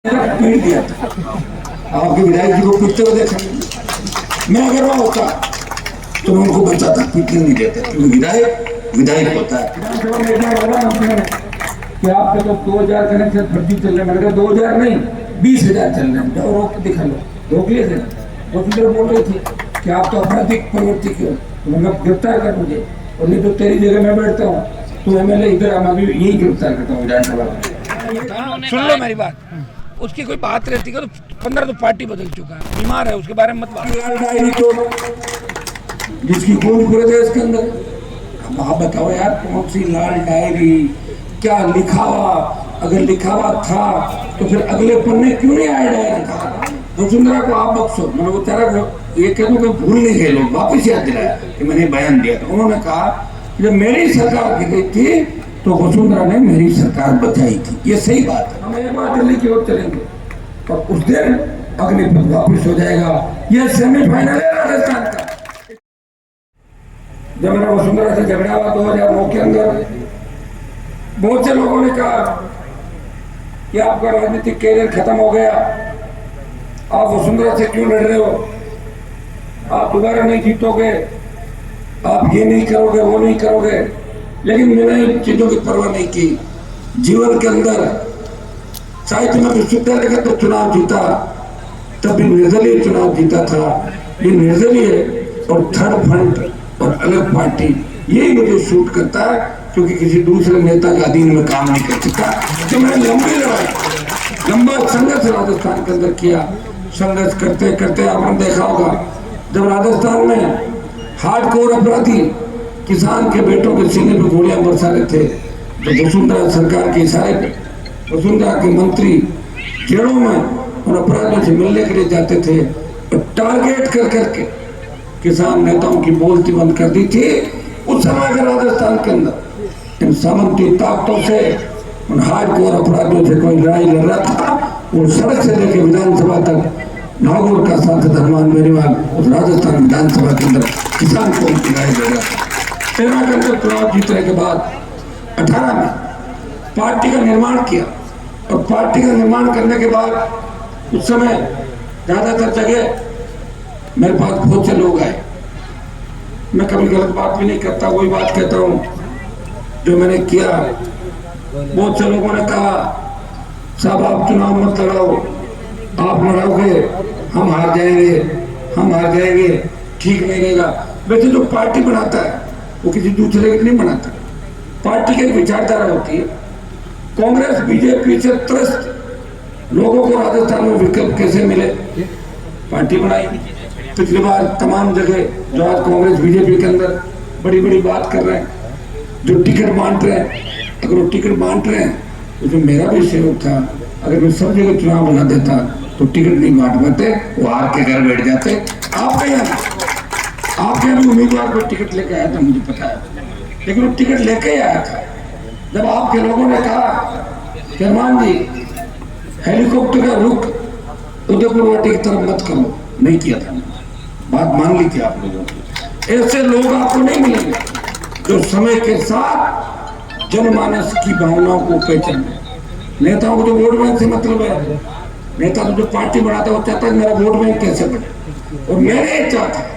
पीट दिया था। आपके विधायक जी को पीटते हुए देखा। मैं अगर वहां होता तो मैं उनको बचाता, पीटने नहीं देता, क्योंकि विधायक विधायक होता है। कि आपके तो 2000 कनेक्शन फर्जी चल रहे, मैंने कहा 2000 नहीं 20,000 चल रहे हैं, जाओ रोक के दिखा लो। रोक लिए थे। वो फिर बोल रही थी कि आप तो आपराधिक प्रवृत्ति क्यों, मैंने गिरफ्तार कर मुझे, और नहीं तो तेरी जगह मैं बैठता हूँ तो एमएलए इधर मैं भी यही गिरफ्तार करता हूँ विधानसभा में। सुन लो मेरी बात, उसकी कोई बात रहती है तो 15 तो पार्टी बदल चुका है, बीमार है, उसके बारे में मत बात। जिसकी गूंज पूरे देश के अंदर, अब आप बताओ यार कौन सी लाल डायरी, क्या लिखा हुआ, अगर लिखा हुआ था तो फिर अगले पन्ने क्यों नहीं आया डायरी। वसुंधरा को आप बख्शो, मैंने वो तेरा ये कह दूं कि भूल नहीं गए लोग, वापिस याद दिलाया कि मैंने बयान दिया था। उन्होंने कहा जब मेरी सरकार गिरी थी तो वसुंधरा ने मेरी सरकार बचाई थी, ये सही बात है। हम एक बार दिल्ली की ओर चलेंगे और उस दिन अग्निपथ वापिस हो जाएगा। ये सेमीफाइनल है राजस्थान का। जब मेरा वसुंधरा से झगड़ा हुआ 2009 के अंदर, बहुत से लोगों ने कहा कि आपका राजनीतिक कैरियर खत्म हो गया, आप वसुंधरा से क्यों लड़ रहे हो, आप दोबारा नहीं जीतोगे, आप ये नहीं करोगे, वो नहीं करोगे। लेकिन मैंने इन चीजों की परवाह नहीं की। जीवन के अंदर साहित्य में विश्वविद्यालय का तो चुनाव जीता, तब भी निर्दलीय चुनाव जीता था। ये निर्दलीय और थर्ड फ्रंट और अलग पार्टी यही मुझे शूट करता है, क्योंकि किसी दूसरे नेता के अधीन में काम नहीं कर सकता। तो मैंने लंबी लड़ाई, लंबा संघर्ष राजस्थान के अंदर किया। संघर्ष करते करते आपने देखा होगा, जब राजस्थान में हार्डकोर अपराधी किसान के बेटों के सीने पर गोलियां बरसा रहे थे, तो वसुंधरा सरकार के इशारे पे वसुंधरा के मंत्री जेलों में उन अपराधियों से मिलने के लिए जाते थे और टारगेट कर करके किसान नेताओं की बोलती बंद कर दी थी। उस समय के राजस्थान के अंदर इन सामंती ताकतों से, उन हार्डकोर अपराधियों से कोई लड़ाई लड़ रहा था, वो सड़क से लेकर विधानसभा तक नागौर का सांसद हनुमान बेनीवाल उस राजस्थान विधानसभा के अंदर किसान को लड़ाई लड़ रहा था। सेना के अंदर चुनाव जीतने के बाद 18 में पार्टी का निर्माण किया, और पार्टी का निर्माण करने के बाद उस समय ज्यादातर जगह मेरे पास बहुत से लोग आए। मैं कभी गलत बात भी नहीं करता, वही बात कहता हूँ जो मैंने किया। बहुत से लोगों ने कहा साहब आप चुनाव मत लड़ाओ, आप लड़ाओगे हम हार जाएंगे, हम हार जाएंगे, ठीक नहीं रहेगा। वैसे जो पार्टी बनाता है वो किसी दूसरे के नहीं बनाता, पार्टी की एक विचारधारा होती है। कांग्रेस बीजेपी से त्रस्त लोगों को राजस्थान में विकल्प कैसे मिले, पार्टी बनाई। पिछली बार तमाम जगह जो आज कांग्रेस बीजेपी के अंदर बड़ी बड़ी बात कर रहे हैं, जो टिकट बांट रहे हैं, अगर वो टिकट बांट रहे हैं तो जो मेरा भी सहयोग था, अगर मैं सब जगह चुनाव बना देता तो टिकट नहीं बांट पाते, वो हार के घर बैठ जाते। आपके यहाँ भी उम्मीदवार को टिकट लेके आया था, मुझे पता है, लेकिन वो टिकट लेके ही आया था। जब आपके लोगों ने कहा कि हनुमान जी हेलीकॉप्टर का रुख उदयपुर वाटी की तरफ मत करो, नहीं किया था, बात मान ली थी आप लोगों की। ऐसे लोग आपको नहीं मिलेंगे जो समय के साथ जनमानस की भावनाओं को पहचाने। नेताओं को तो वोट बैंक से मतलब है, नेता तो जो पार्टी बनाता है वो चाहता है मेरा वोट बैंक कैसे बढ़े, और मेरे ये चाहता है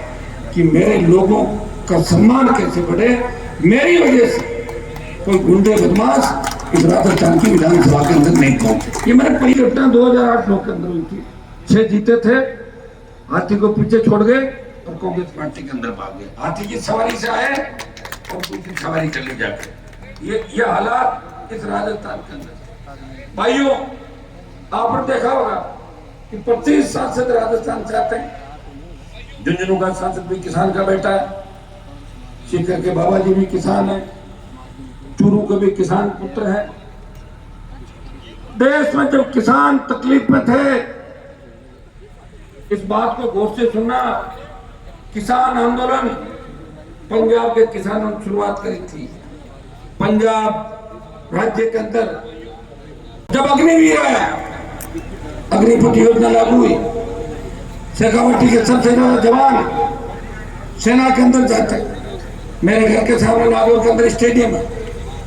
कि मेरे लोगों का सम्मान कैसे बढ़े। मेरी वजह से कोई गुंडे बदमाश इस राजस्थान की विधानसभा के अंदर नहीं पहुंचे। ये मैंने पहली घटना 2008 के अंदर हुई थी। 6 जीते थे, हाथी को पीछे छोड़ गए और कांग्रेस पार्टी के अंदर भाग गए। हाथी की सवारी से आए और दूसरी सवारी कर ले जाकर। ये हालात इस राजस्थान के अंदर। भाइयों आपने देखा होगा कि 25 सांसद राजस्थान से आते हैं। झुंझुनू का सांसद भी किसान का बेटा है, सीकर के बाबा जी भी किसान है, चूरू के भी किसान पुत्र है। देश में जब किसान तकलीफ में थे, इस बात को गौर से सुनना, किसान आंदोलन पंजाब के किसानों ने शुरुआत करी थी। पंजाब राज्य के अंदर जब अग्निवीर आया, अग्निपथ योजना लागू हुई, शेखावटी के सबसे ज्यादा जवान सेना के अंदर जाते। मेरे घर के सामने नागौर के अंदर स्टेडियम है,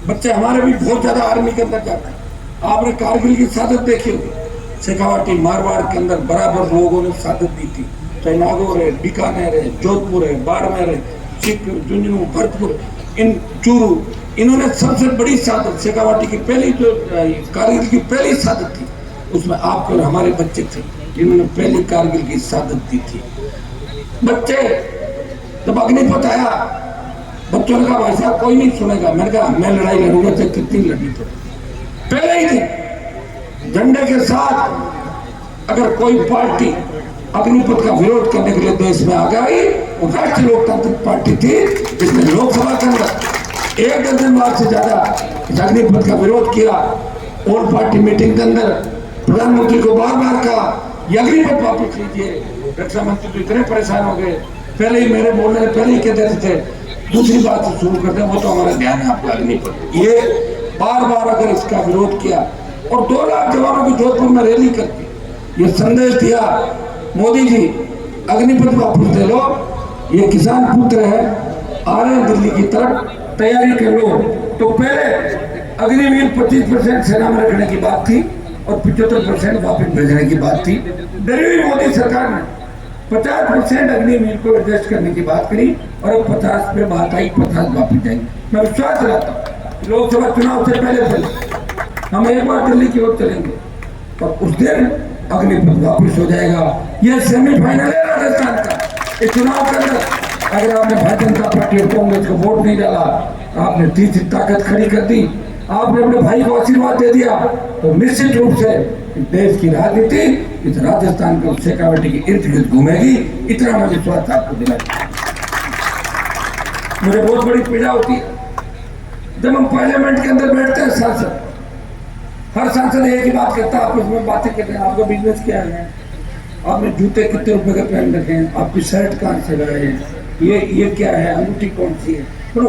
बच्चे हमारे भी बहुत ज्यादा आर्मी के अंदर जाते हैं। आपने कारगिल की शहादत देखी होगी, शेखावाटी मारवाड़ के अंदर बराबर लोगों ने सादत दी थी, चाहे नागौर है, बीकानेर है, जोधपुर है, बाड़मेर है, सीकर, झुंझुनू, भरतपुर, इन चूरू, इन्होंने सबसे बड़ी सादत शेखावाटी की पहली जो कारगिल की पहली सादत थी, उसमें आपके और हमारे बच्चे थे जिन्होंने पहली कारगिल की सादत दी थी। बच्चे जब अग्निपथ आया, बच्चों ने कहा भाई साहब कोई नहीं सुनेगा। मैंने कहा मैं लड़ाई लड़ूंगा चाहे कितनी लड़नी पड़े। पहले ही दिन झंडे के साथ अगर कोई पार्टी अग्निपथ का विरोध करने के लिए देश में आ गई, वो राष्ट्रीय लोकतांत्रिक पार्टी थी जिसने लोकसभा के अंदर 1 दर्जन बार से ज्यादा अग्निपथ का विरोध किया। ऑल पार्टी मीटिंग के अंदर प्रधानमंत्री को बार बार कहा ये अग्निपथ वापस लीजिए। रक्षा मंत्री तो इतने परेशान हो गए, पहले ही मेरे बोलने से पहले ही कहते थे दूसरी बात से शुरू करते हैं, वो तो हमारा ध्यान है आपका अग्निपथ। ये बार बार अगर इसका विरोध किया और 2 लाख जवानों की जोधपुर में रैली करती, ये संदेश दिया मोदी जी अग्निपथ वापस दे लो, ये किसान पुत्र है, आ रहे हैं दिल्ली की तरफ, तैयारी कर लो। तो पहले अग्निवीर 25% सेना में रखने की बात थी और 75% वापस भेजने की बात थी। डरी हुई मोदी सरकार ने 50% अग्निवीर को एडजस्ट करने की बात करी और अब 50 पे बात आई, 50 वापस जाएंगे। मैं विश्वास दिलाता हूँ लोकसभा चुनाव से पहले हम एक बार दिल्ली की ओर चलेंगे और उस दिन अग्निपथ वापस हो जाएगा। यह सेमीफाइनल है राजस्थान का। इस चुनाव के अंदर अगर आपने भारतीय जनता पार्टी और कांग्रेस को वोट नहीं डाला, आपने तीसरी ताकत खड़ी कर दी, आपने अपने भाई को आशीर्वाद दे दिया, तो निश्चित रूप से देश की राजनीति इस राजस्थान के शेखावाटी के इर्द गिर्द घूमेगी। इतना मुझे विश्वास आपको दिला। मुझे बहुत बड़ी पीड़ा होती है जब हम पार्लियामेंट के अंदर बैठते हैं, सांसद हर सांसद एक ही बात कहता है, आपस में बातें करते हैं, आपका बिजनेस क्या है, आपने जूते कितने रुपए के पहन रखे हैं, आपकी शर्ट कहाँ से लाए हैं, ये क्या है, अंगूठी कौन सी है। तो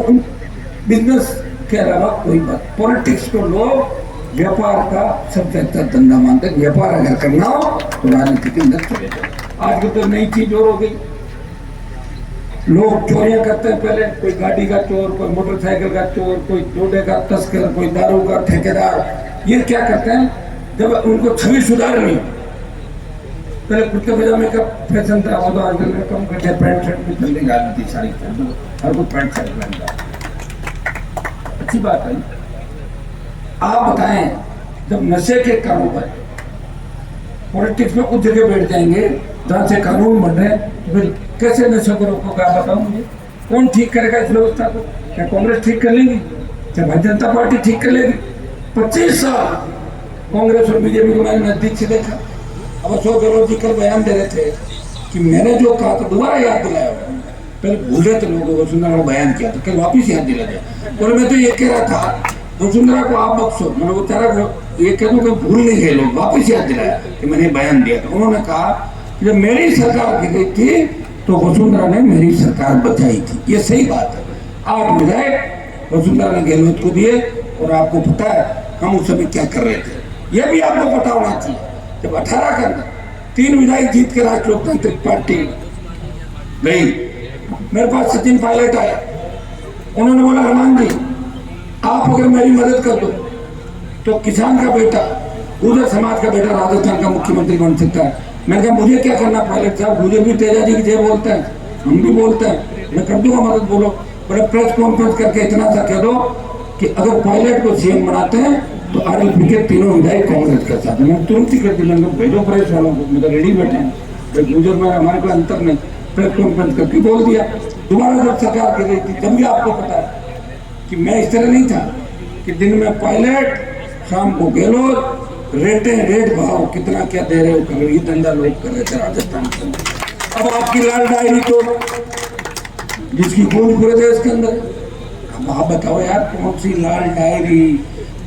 बिजनेस के अलावा कोई बात। पॉलिटिक्स को लोग व्यापार का सबसे अच्छा धंधा मानते हैं। व्यापार अगर करना हो तो राजनीति के अंदर चले जाओ। आज की तो नई चीज और हो गई, लोग चोरियां करते हैं। पहले कोई गाड़ी का चोर, कोई मोटरसाइकिल का चोर, कोई जोड़े का तस्कर, कोई दारू का ठेकेदार। ये क्या करते हैं जब उनको छवि सुधारनी, पहले कुर्ते पजामे का फैशन था, वो तो आजकल में कम करते हैं, पैंट शर्ट भी चलने गाड़ी साड़ी हर कोई पैंट शर्ट पहनता है। अच्छी बात है। आप बताएं जब नशे के कानून पर पॉलिटिक्स में उस जगह बैठ जाएंगे जहां से कानून बन रहे हैं, तो फिर कैसे नशे को रोको? क्या बताऊं मुझे? कौन ठीक करेगा इस व्यवस्था को? क्या कांग्रेस ठीक कर लेगी? क्या भारतीय जनता पार्टी ठीक कर लेगी? 25 साल कांग्रेस और बीजेपी को मैंने नजदीक से देखा। अब अशोक गहलोत जी कल बयान दे रहे थे कि मैंने जो कहा था दोबारा याद दिलाया, पहले भूल रहे थे लोगों को, वसुंधरा को बयान किया था, कल वापिस याद दिला दिया। और मैं तो ये कह रहा था वसुंधरा को आप बख्शो, मैंने वो तेरा ये कह दूं कि भूल नहीं गए लोग, वापिस याद दिलाया कि मैंने बयान दिया था। उन्होंने कहा कि जब मेरी सरकार गिरी थी तो वसुंधरा ने मेरी सरकार बचाई थी। ये सही बात है। 8 विधायक वसुंधरा ने गहलोत को दिए और आपको पता है हम उस समय क्या कर रहे थे, यह भी आपको पता होना चाहिए। जब 18 के अंदर 3 विधायक जीत के राष्ट्रीय लोकतांत्रिक पार्टी गई, मेरे पास सचिन पायलट आया, उन्होंने बोला हनुमान जी आप अगर मेरी मदद कर दो तो किसान का बेटा, गुर्जर समाज का बेटा राजस्थान का मुख्यमंत्री बन सकता है। मैंने कहा मुझे क्या करना पायलट साहब, मुझे भी तेजा जी की जय बोलते हैं, हम भी बोलते हैं, मैं कर दूंगा मदद। बोलो बड़े प्रेस कॉन्फ्रेंस करके इतना सा कह दो कि अगर पायलट को सीएम बनाते हैं तो आरएलपी के 3 विधायक कांग्रेस के साथ। मैं तुरंत ही कर दिया, भेजो प्रेस वालों को, मतलब रेडी बैठे हैं, गुजर में हमारे कोई अंतर नहीं। प्रेस कॉन्फ्रेंस करके बोल दिया। दोबारा जब सरकार कर रही थी तब भी आपको पता है कि मैं इस तरह नहीं था कि दिन में पायलट, शाम को गहलोत, रेट भाव कितना क्या दे रहे हो कर, ये धंधा लोग कर रहे थे राजस्थान के अंदर। अब आपकी लाल डायरी तो जिसकी गूंज पूरे देश के अंदर, अब आप बताओ यार कौन सी लाल डायरी,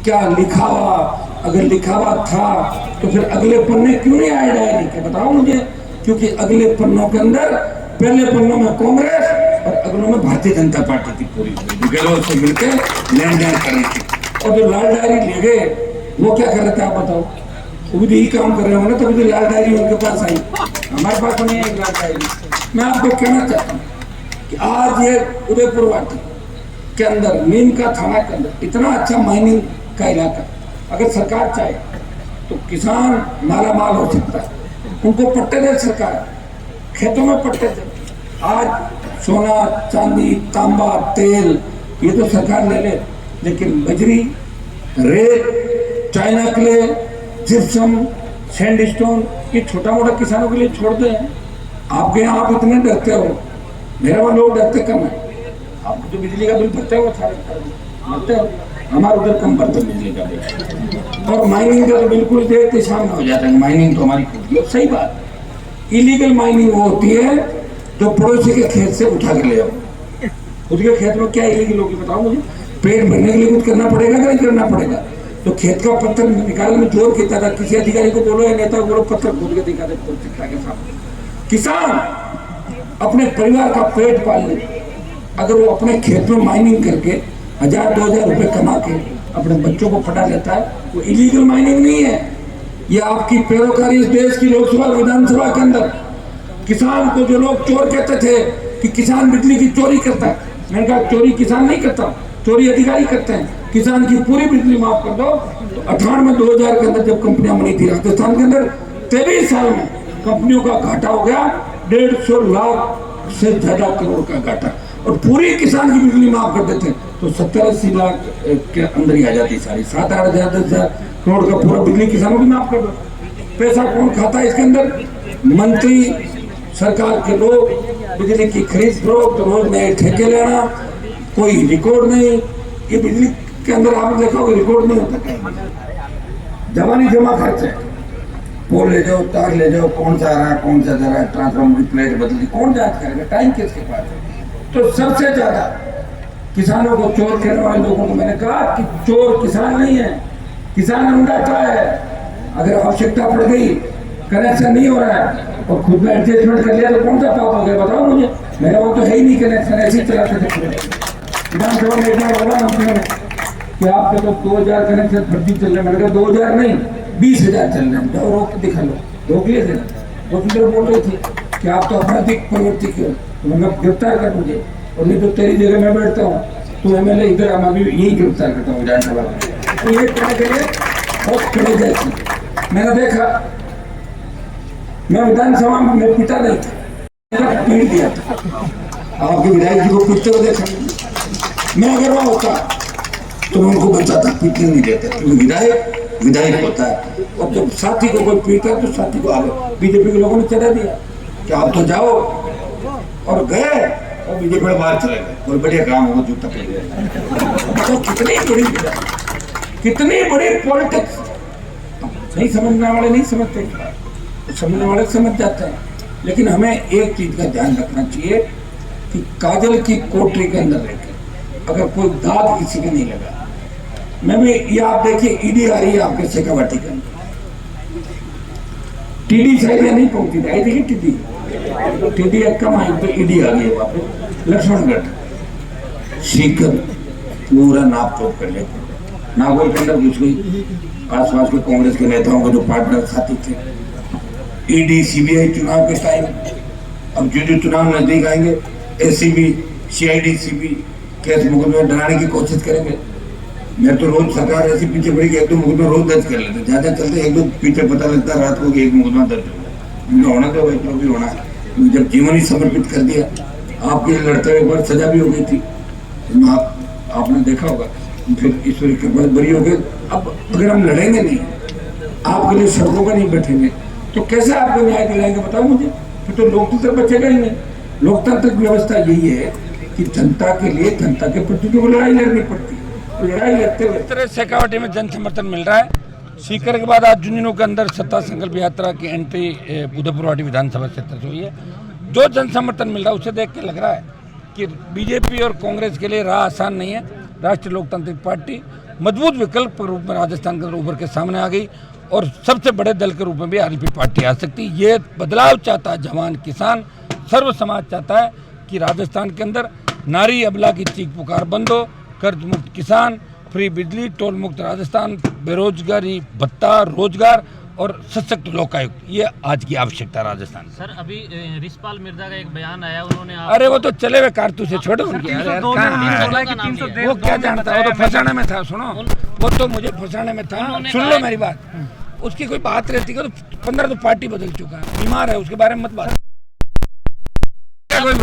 क्या लिखा हुआ? अगर लिखा हुआ था तो फिर अगले पन्ने क्यों नहीं आए डायरी के? बताओ मुझे। क्योंकि अगले पन्नों के अंदर पहले पन्नों में कांग्रेस और अगलों में भारतीय जनता पार्टी थी पूरी, गहलोत से मिलकर लेन देन कर रही थी। और जो लाल डायरी ले गए वो क्या कर रहे थे आप बताओ? वो भी यही काम कर रहे होंगे ना, तभी तो लाल डायरी उनके पास आई। हमारे पास नहीं है लाल डायरी। मैं आपको कहना चाहता हूँ कि आज ये उदयपुर वाटी के अंदर, नीम का थाना के अंदर इतना अच्छा माइनिंग का इलाका, अगर सरकार चाहे तो किसान माला माल हो सकता है। उनको पट्टे दे सरकार, खेतों में पट्टे दे। आज सोना चांदी तांबा तेल ये तो सरकार ले ले, लेकिन बजरी रेत चाइना क्ले जिप्सम सैंडस्टोन ये छोटा मोटा किसानों के लिए छोड़ दें। आपके यहाँ आप इतने डरते हो, मेरे वहां लोग डरते कम है। आप जो बिजली का बिल भरते हो सारे भरते हो, हमारे उधर कम भरते बिजली का बिल। और माइनिंग का तो बिल्कुल देर के सामने हो जाता है। माइनिंग तो हमारी खुद की सही बात। इलीगल माइनिंग वो होती है जो पड़ोसी के खेत से उठा के ले आओ। खुद के खेत में क्या इलीगल होगी बताओ मुझे? पेट भरने के लिए कुछ करना पड़ेगा कि नहीं करना पड़ेगा? तो खेत का पत्थर निकालने में जोर कहता था, किसी अधिकारी को बोलो या नेता को बोलो पत्थर खोद के दिखा दे के सामने। किसान अपने परिवार का पेट पालने, अगर वो अपने खेत में माइनिंग करके 1000-2000 रुपए कमा के अपने बच्चों को पढ़ा लेता है, वो इलीगल माइनिंग नहीं है। ये आपकी पैरोकारी इस देश की लोकसभा विधानसभा के अंदर किसान को जो लोग चोर कहते थे कि किसान बिजली की चोरी करता है, मैंने कहा चोरी किसान नहीं करता, चोरी अधिकारी करते हैं। किसान की पूरी बिजली माफ कर दो। तो 98-2000 के अंदर जब कंपनियां बनी थी राजस्थान के अंदर, 23 साल में कंपनियों का घाटा हो गया 150 लाख से ज्यादा करोड़ का घाटा। और पूरी किसान की बिजली माफ कर देते तो 70-80 लाख के अंदर ही आ जाती सारी। 7-8 हजार 10 हजार करोड़ का पूरा बिजली किसानों की माफ कर दो। पैसा कौन खाता है इसके अंदर? मंत्री, सरकार के लोग। बिजली की खरीद फरोख्त, रोज नए ठेके लेना, कोई रिकॉर्ड नहीं। ये बिजली के अंदर आपने देखा होगा रिकॉर्ड नहीं होता। जवानी जमा खर्च है, पोल ले जाओ, तार ले जाओ, कौन सा आ रहा है कौन सा जा रहा है, ट्रांसफार्मर की प्लेट बदली, कौन जांच करेगा? टाइम किसके पास है? तो सबसे ज्यादा किसानों को चोर कहने वाले लोगों को मैंने कहा कि चोर किसान नहीं है, किसान अन्नदाता है। अगर आवश्यकता पड़ गई, कनेक्शन नहीं हो रहा है और खुद में एडजस्टमेंट कर लिया तो कौन सा पाप हो गया बताओ मुझे? मेरा वो तो है ही नहीं कनेक्शन, ऐसे ही चलाते थे। विधानसभा में एक बार बोला मंत्री ने कि आपके तो 2000 कनेक्शन फर्जी चल रहे। मैंने कहा 2000 नहीं 20,000 चल रहे हैं, जाओ रोक के दिखा लो। रोक लिए थे, वो तो बोल रही थी कि आप तो आपराधिक प्रवृत्ति क्यों, तो मैंने गिरफ्तार कर मुझे, और नहीं तो तेरी जगह मैं बैठता हूँ तो एमएलए इधर हम अभी यही गिरफ्तार करता हूँ विधानसभा में। तो ये कहने के लिए बहुत खड़े जैसे मैंने देखा। मैं विधानसभा में पिता नहीं था, मेरा पीट दिया था। आपके विधायक जी को पीटते हुए देखा, मैं अगर वहां होता तो मैं उनको बचाता, पीटने नहीं देता, क्योंकि विधायक विधायक होता है। और जब साथी को कोई पीटा तो साथी को आगे बीजेपी के लोगों ने चढ़ा दिया कि आप तो जाओ, और गए और बीजेपी बाहर चले गए। कोई बढ़िया काम होगा जूता पड़ गया। तो कितनी बड़ी पॉलिटिक्स नहीं समझने वाले नहीं समझते, समझने वाले समझ जाते हैं। लेकिन हमें एक चीज का ध्यान रखना चाहिए कि काजल की कोठरी के अंदर रहकर अगर कोई दाग किसी के नहीं लगा, मैं भी ये आप देखिए ईडी आ रही है आपके शेखावाटी के अंदर, टीडी शायद नहीं पहुंची थी, आई थी टीडी कम आई तो ईडी आ गई वहां पे। लक्ष्मणगढ़ सीकर पूरा नाप तोप कर लेते, नागौर के अंदर घुस गई। आसपास के कांग्रेस के नेताओं के जो पार्टनर साथी थे, ईडी सीबीआई चुनाव के टाइम, अब जो चुनाव नजदीक आएंगे एसीबी सीआईडी सीबी केस मुकदमे डराने की कोशिश करेंगे। मैं तो रोज सरकार ऐसी पीछे पड़ी कि 1-2 मुकदमे रोज दर्ज कर लेते, ज्यादा चलते 1-2 पीछे पता लगता रात को कि 1 मुकदमा दर्ज होगा। होना तो भाई जो भी होना है, जब जीवन ही समर्पित कर दिया। आपके लिए लड़ते हुए एक बार सजा भी हो गई थी, आपने देखा होगा, फिर ईश्वर के बाद बरी हो गए। अब अगर हम लड़ेंगे नहीं, आपके लिए सड़कों पर नहीं बैठेंगे, तो कैसे आपको न्याय दिलाएंगे बताओ मुझे? फिर तो लोकतंत्र बचेगा ही नहीं। लोकतंत्र की व्यवस्था यही है कि जनता के लिए, जनता के प्रति तो लड़ाई लड़नी पड़ती है। लड़ाई लड़ते हुए इस तरह शेखावाटी में जन समर्थन मिल रहा है। सीकर के बाद आज झुंझुनू के अंदर सत्ता संकल्प यात्रा की एंट्री उदयपुरवाटी विधानसभा क्षेत्र से हुई है। जो जन समर्थन मिल रहा है उसे देख के लग रहा है कि बीजेपी और कांग्रेस के लिए राह आसान नहीं है। राष्ट्रीय लोकतांत्रिक पार्टी मजबूत विकल्प के रूप में राजस्थान के अंदर उभर के सामने आ गई और सबसे बड़े दल के रूप में भी आरएलपी पार्टी आ सकती है। ये बदलाव चाहता है जवान किसान, सर्व समाज चाहता है कि राजस्थान के अंदर नारी अबला की चीख पुकार बंद हो, कर्ज मुक्त किसान, फ्री बिजली, टोल मुक्त राजस्थान, बेरोजगारी भत्ता, रोजगार और सशक्त लोकायुक्त, ये आज की आवश्यकता राजस्थान। सर अभी रिशपाल मिर्जा का एक बयान आया, उन्होंने अरे वो तो चले हुए कारतूस से छोड़ो उनकी, वो क्या जानता है, वो तो फंसाने में था। सुनो, वो तो मुझे फंसाने में था। सुन लो मेरी बात, उसकी कोई बात रहती है तो 15 तो पार्टी बदल चुका है, बीमार है, उसके बारे में मत बात। क्या कोई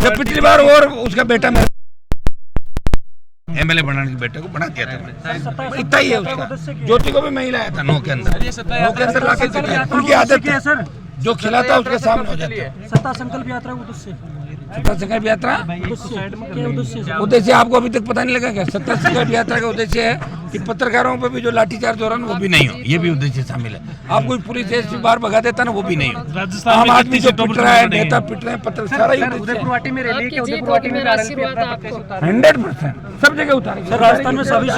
जब पिछली बार और उसका बेटा मेरे एमएलए बनाने के बेटे को बना दिया था, इतना ही है उसका। ज्योति को भी मैं ही लाया था 9 के अंदर लाके उनकी आदत है सर, जो खिलाता है उसके सामने हो जाता है। सत्ता संकल्प यात्रा उद्देश्य सत्ता संकल्प यात्रा उद्देश्य आपको अभी तक पता नहीं लगा क्या? सत्ता संकल्प यात्रा का उद्देश्य है कि पत्रकारों पर भी जो लाठीचार्ज हो रहा है वो भी नहीं हो, ये भी उद्देश्य शामिल है। आप कोई पुलिस एसपी बार भगा देता ना, वो भी नहीं हो। आम आदमी जो पिट रहा है, नेता पिट रहे हैं, पत्र सारा ही 100% सब जगह उतारेंगे। राजस्थान में सभी